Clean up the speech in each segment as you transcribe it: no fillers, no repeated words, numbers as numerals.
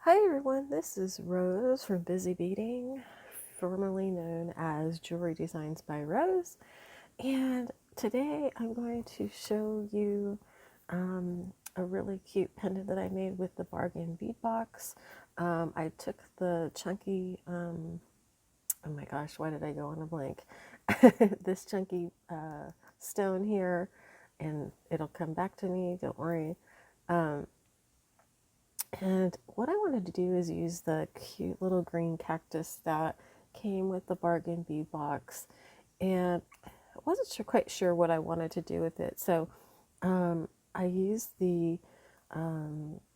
Hi everyone, this is Rose from Busy Beading, formerly known as Jewelry Designs by Rose, and today I'm going to show you a really cute pendant that I made with the bargain bead box. I took the chunky, oh my gosh, why did I go on a blank? This chunky stone here, and it'll come back to me, don't worry. Um, And what I wanted to do is use the cute little green cactus that came with the bargain bead box. And I wasn't quite sure what I wanted to do with it. So I used the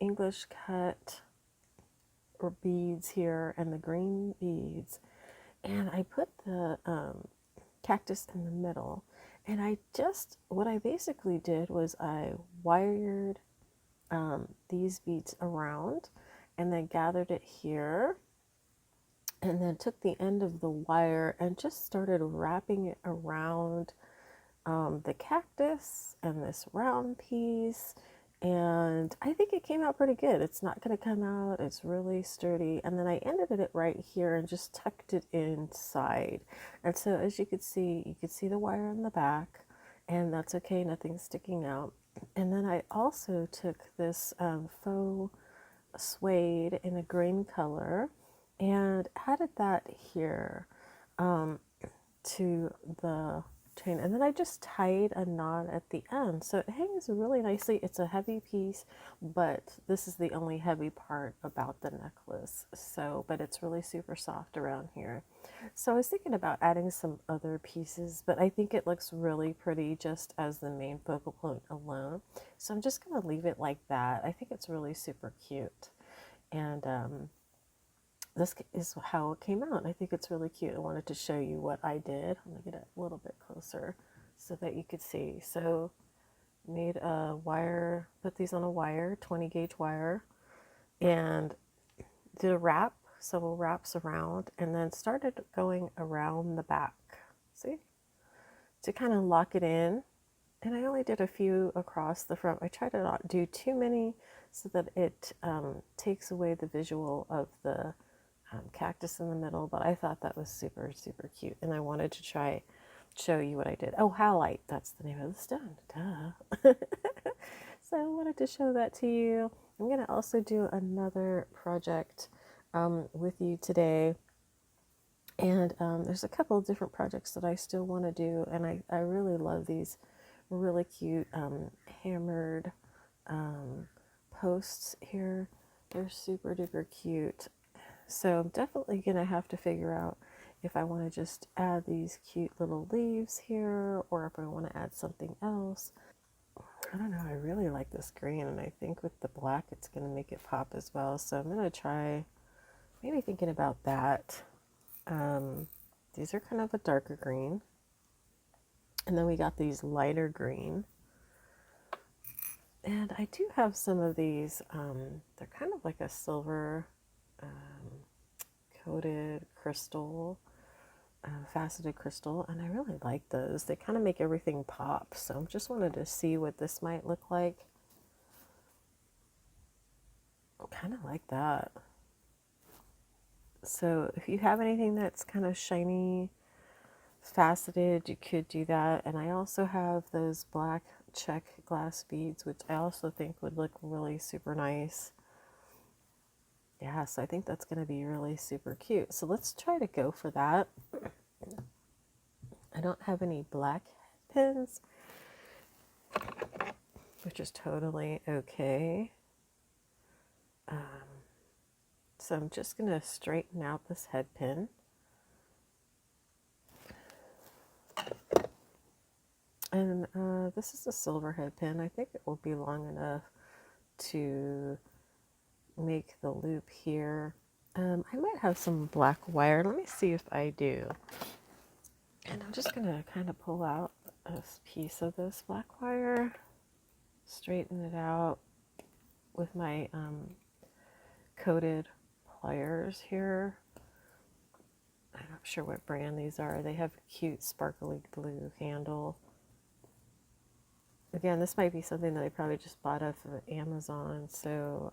English cut or beads here and the green beads. And I put the cactus in the middle. And what I basically did was I wired these beads around and then gathered it here and then took the end of the wire and just started wrapping it around the cactus and this round piece, and I think it came out pretty good. It's not going to come out, it's really sturdy. And then I ended it right here and just tucked it inside, and so as you could see the wire in the back, and that's okay, nothing's sticking out. And then I also took this faux suede in a green color and added that here to the chain, and then I just tied a knot at the end so it hangs really nicely. It's a heavy piece, but this is the only heavy part about the necklace, so but it's really super soft around here. So I was thinking about adding some other pieces, but I think it looks really pretty just as the main focal point alone, so I'm just going to leave it like that. I think it's really super cute, and this is how it came out. I think it's really cute. I wanted to show you what I did. I'm going to get it a little bit closer so that you could see. So made a wire, put these on a wire, 20 gauge wire, and did a wrap, several wraps around, and then started going around the back, see, to kind of lock it in. And I only did a few across the front. I tried to not do too many so that it takes away the visual of the cactus in the middle, but I thought that was super, super cute, and I wanted to show you what I did. Oh, halite, that's the name of the stone, duh. So I wanted to show that to you. I'm going to also do another project with you today, and there's a couple of different projects that I still want to do, and I really love these really cute hammered posts here. They're super duper cute. So I'm definitely going to have to figure out if I want to just add these cute little leaves here or if I want to add something else. I don't know. I really like this green, and I think with the black it's going to make it pop as well. So I'm going to try maybe thinking about that. These are kind of a darker green. And then we got these lighter green. And I do have some of these. They're kind of like a silver coated crystal, faceted crystal, and I really like those. They kind of make everything pop, so I just wanted to see what this might look like. I kind of like that. So if you have anything that's kind of shiny, faceted, you could do that. And I also have those black check glass beads, which I also think would look really super nice. Yeah, so I think that's going to be really super cute. So let's try to go for that. I don't have any black pins, which is totally okay. So I'm just going to straighten out this head pin. And this is a silver head pin. I think it will be long enough to make the loop here. I might have some black wire. Let me see if I do. And I'm just going to kind of pull out a piece of this black wire, straighten it out with my coated pliers here. I'm not sure what brand these are. They have a cute sparkly blue handle. Again, this might be something that I probably just bought off of Amazon, so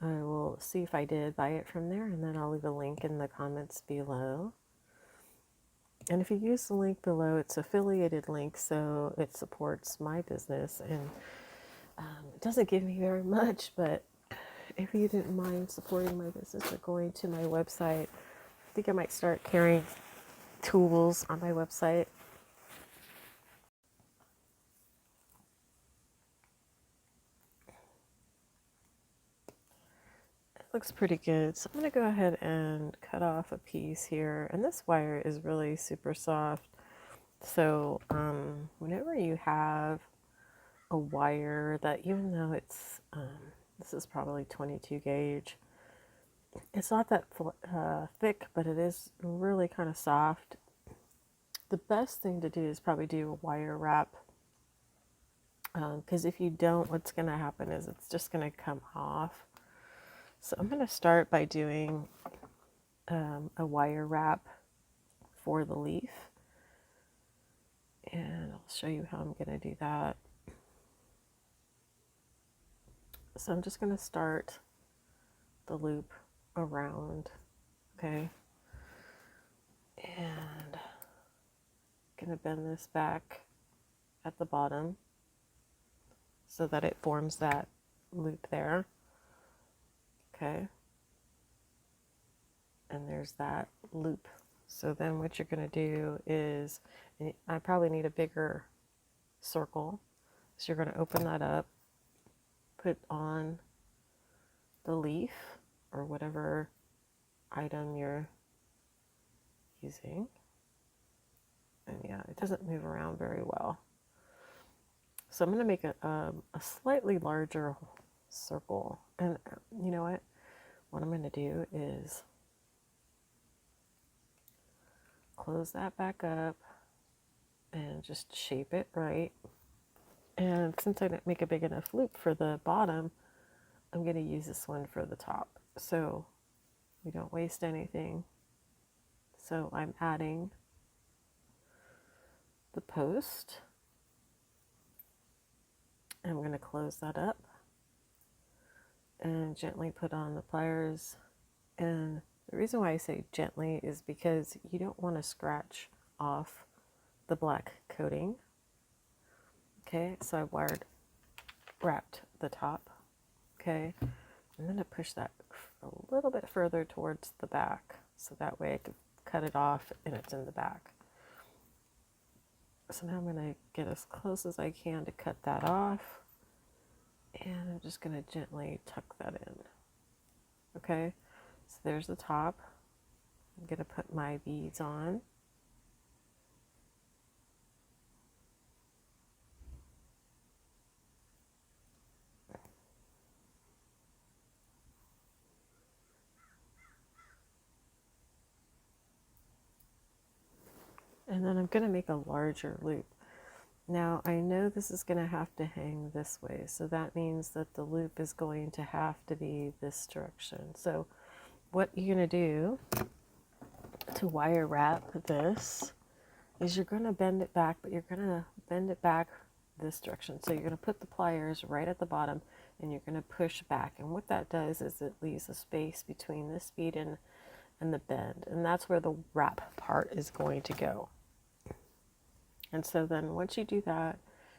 I will see if I did buy it from there, and then I'll leave a link in the comments below. And if you use the link below, it's affiliated link, so it supports my business, and it doesn't give me very much, but if you didn't mind supporting my business or going to my website, I think I might start carrying tools on my website. It looks pretty good. So I'm going to go ahead and cut off a piece here. And this wire is really super soft. So whenever you have a wire that, even though it's, this is probably 22 gauge, it's not that thick, but it is really kind of soft. The best thing to do is probably do a wire wrap, because if you don't, what's going to happen is it's just going to come off. So I'm going to start by doing a wire wrap for the leaf, and I'll show you how I'm going to do that. So I'm just going to start the loop around, okay, and I'm going to bend this back at the bottom so that it forms that loop there, okay, and there's that loop. So then what you're going to do is, I probably need a bigger circle, so you're going to open that up, put on the leaf or whatever item you're using, and yeah, it doesn't move around very well. So I'm going to make a slightly larger circle, and you know what I'm going to do is close that back up and just shape it right. And since I didn't make a big enough loop for the bottom, I'm going to use this one for the top, so we don't waste anything. So I'm adding the post. I'm going to close that up and gently put on the pliers. And the reason why I say gently is because you don't want to scratch off the black coating. Okay, so I wrapped the top. Okay, I'm going to push that a little bit further towards the back, so that way I can cut it off and it's in the back. So now I'm going to get as close as I can to cut that off, and I'm just going to gently tuck that in. Okay, so there's the top. I'm going to put my beads on. And then I'm going to make a larger loop. Now I know this is going to have to hang this way, so that means that the loop is going to have to be this direction. So what you're going to do to wire wrap this is you're going to bend it back, but you're going to bend it back this direction. So you're going to put the pliers right at the bottom and you're going to push back. And what that does is it leaves a space between this bead and the bend. And that's where the wrap part is going to go. And so then once you do that,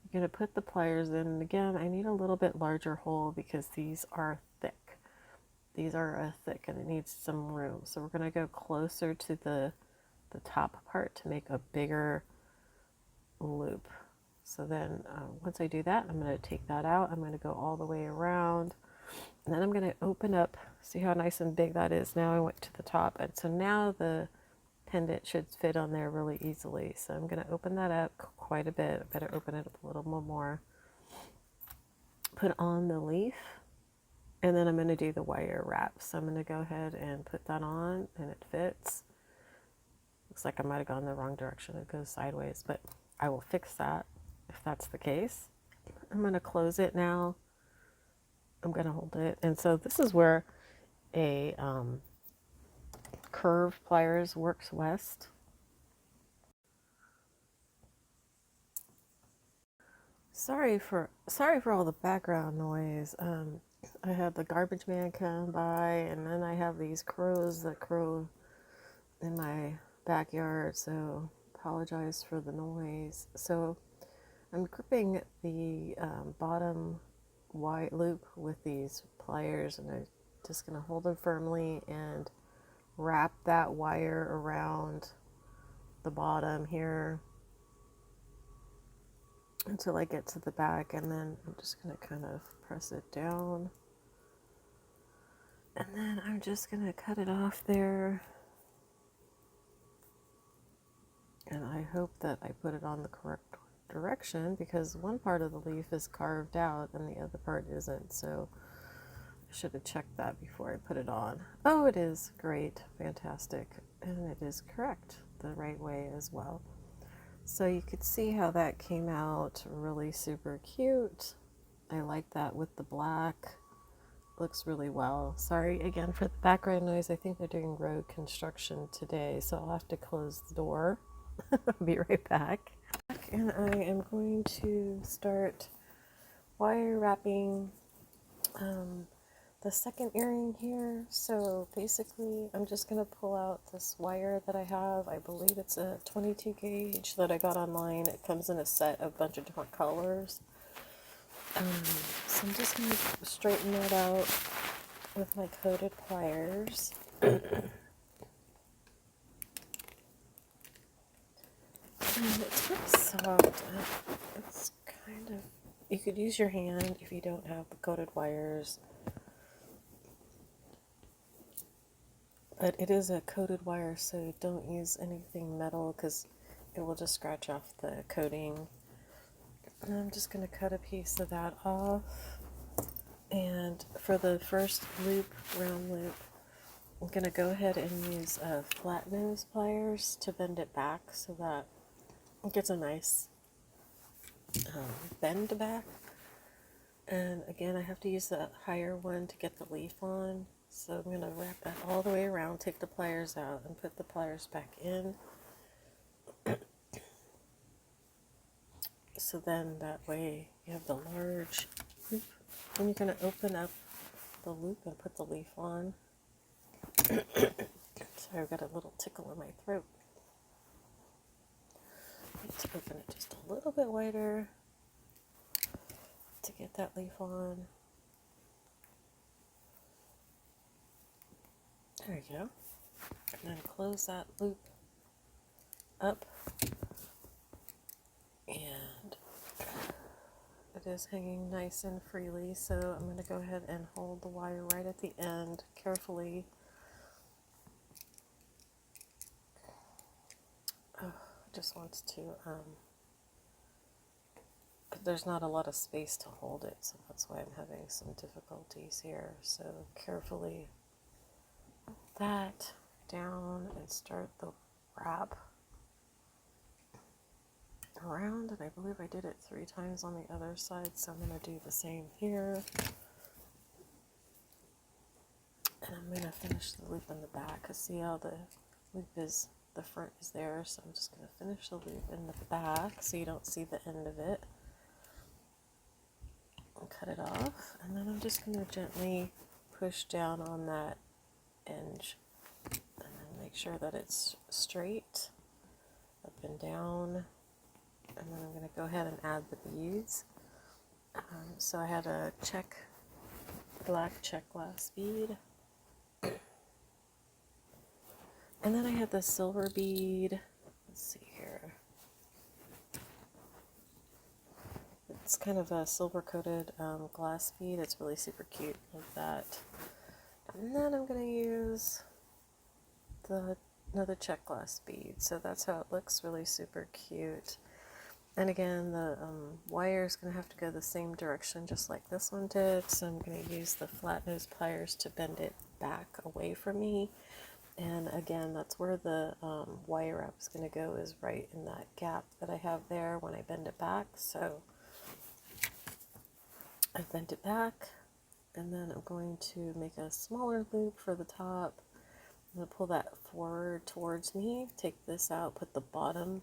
you're going to put the pliers in. And again, I need a little bit larger hole because these are thick. These are thick and it needs some room. So we're going to go closer to the top part to make a bigger loop. So then once I do that, I'm going to take that out. I'm going to go all the way around. And then I'm going to open up. See how nice and big that is? Now I went to the top. And so now the pendant should fit on there really easily. So I'm going to open that up quite a bit. I better open it up a little more. Put on the leaf. And then I'm going to do the wire wrap. So I'm going to go ahead and put that on and it fits. Looks like I might have gone the wrong direction. It goes sideways, but I will fix that if that's the case. I'm going to close it now. I'm going to hold it. And so this is where a curve pliers works best. Sorry for all the background noise. I had the garbage man come by, and then I have these crows that crow in my backyard, so apologize for the noise. So I'm gripping the bottom white loop with these pliers, and I'm just going to hold them firmly and wrap that wire around the bottom here until I get to the back, and then I'm just going to kind of press it down, and then I'm just going to cut it off there. And I hope that I put it on the correct direction, because one part of the leaf is carved out and the other part isn't, so I should have checked that before I put it on. Oh, it is great, fantastic, and it is correct the right way as well. So you could see how that came out really super cute. I like that with the black. Looks really well. Sorry again for the background noise. I think they're doing road construction today, so I'll have to close the door. I'll be right back. And I am going to start wire wrapping the second earring here. So basically I'm just going to pull out this wire that I have. I believe it's a 22 gauge that I got online. It comes in a set of a bunch of different colors. So I'm just going to straighten that out with my coated pliers. And it's pretty soft. It's kind of, you could use your hand if you don't have the coated wires. But it is a coated wire, so don't use anything metal because it will just scratch off the coating. And I'm just going to cut a piece of that off. And for the first loop, round loop, I'm going to go ahead and use flat nose pliers to bend it back so that it gets a nice bend back. And again, I have to use the higher one to get the leaf on. So I'm going to wrap that all the way around, take the pliers out, and put the pliers back in. So then that way you have the large loop. And you're going to open up the loop and put the leaf on. Sorry, I've got a little tickle in my throat. Let's open it just a little bit wider to get that leaf on. There you go. And then close that loop up. And it is hanging nice and freely, so I'm going to go ahead and hold the wire right at the end carefully. It just wants to, there's not a lot of space to hold it, so that's why I'm having some difficulties here. So carefully that down and start the wrap around, and I believe I did it 3 times on the other side, so I'm going to do the same here. And I'm going to finish the loop in the back, because see how the loop is, the front is there, so I'm just going to finish the loop in the back so you don't see the end of it. And cut it off, and then I'm just going to gently push down on that edge, and then make sure that it's straight, up and down. And then I'm going to go ahead and add the beads. So I had a black check glass bead. And then I had the silver bead. Let's see here. It's kind of a silver coated glass bead. It's really super cute like that. And then I'm going to use another check glass bead. So that's how it looks, really super cute. And again, the wire is going to have to go the same direction just like this one did. So I'm going to use the flat nose pliers to bend it back away from me. And again, that's where the wire wrap is going to go, is right in that gap that I have there when I bend it back. So I bent it back, and then I'm going to make a smaller loop for the top. I'm going to pull that forward towards me, take this out, put the bottom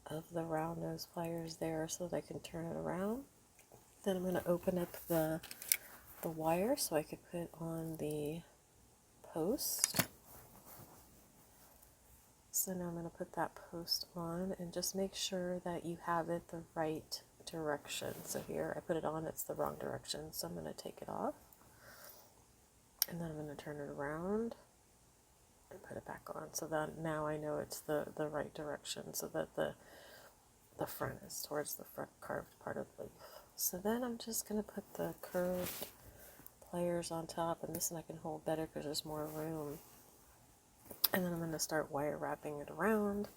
of the round nose pliers there so that I can turn it around. Then I'm going to open up the the wire so I could put on the post. So now I'm going to put that post on and just make sure that you have it the right direction. So here I put it on, it's the wrong direction, so I'm going to take it off. And then I'm going to turn it around and put it back on. So that now I know it's the right direction, so that the front is towards the front carved part of the leaf. So then I'm just going to put the curved pliers on top, and this one I can hold better because there's more room. And then I'm going to start wire wrapping it around.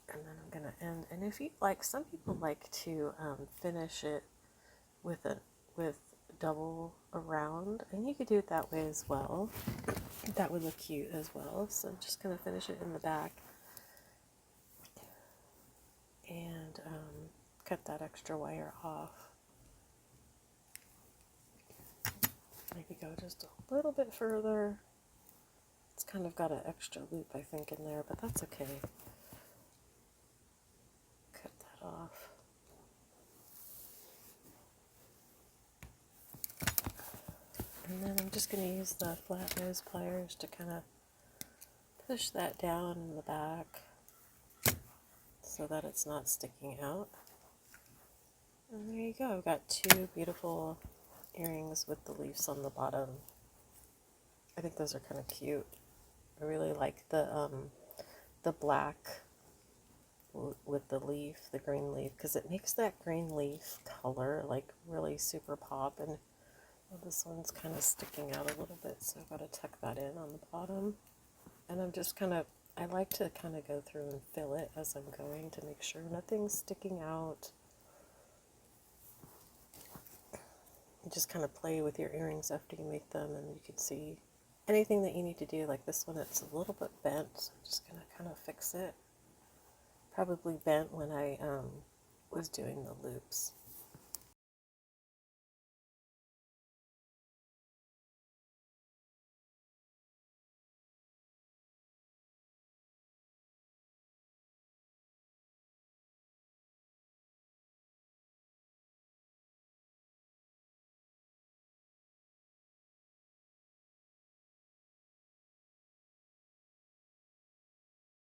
And then I'm going to end. And if you like, some people like to finish it with double around, and you could do it that way as well. That would look cute as well. So I'm just going to finish it in the back and cut that extra wire off. Maybe go just a little bit further. It's kind of got an extra loop, I think, in there, but that's okay. Cut that off. And then I'm just going to use the flat nose pliers to kind of push that down in the back so that it's not sticking out. And there you go. I've got two beautiful earrings with the leaves on the bottom. I think those are kind of cute. I really like the black with the leaf, the green leaf, because it makes that green leaf color like really super pop. And well, this one's kind of sticking out a little bit, so I've got to tuck that in on the bottom. And I'm just kind of, I like to kind of go through and fill it as I'm going to make sure nothing's sticking out. You just kind of play with your earrings after you make them, and you can see anything that you need to do. Like this one, it's a little bit bent, so I'm just going to kind of fix it. Probably bent when I was doing the loops.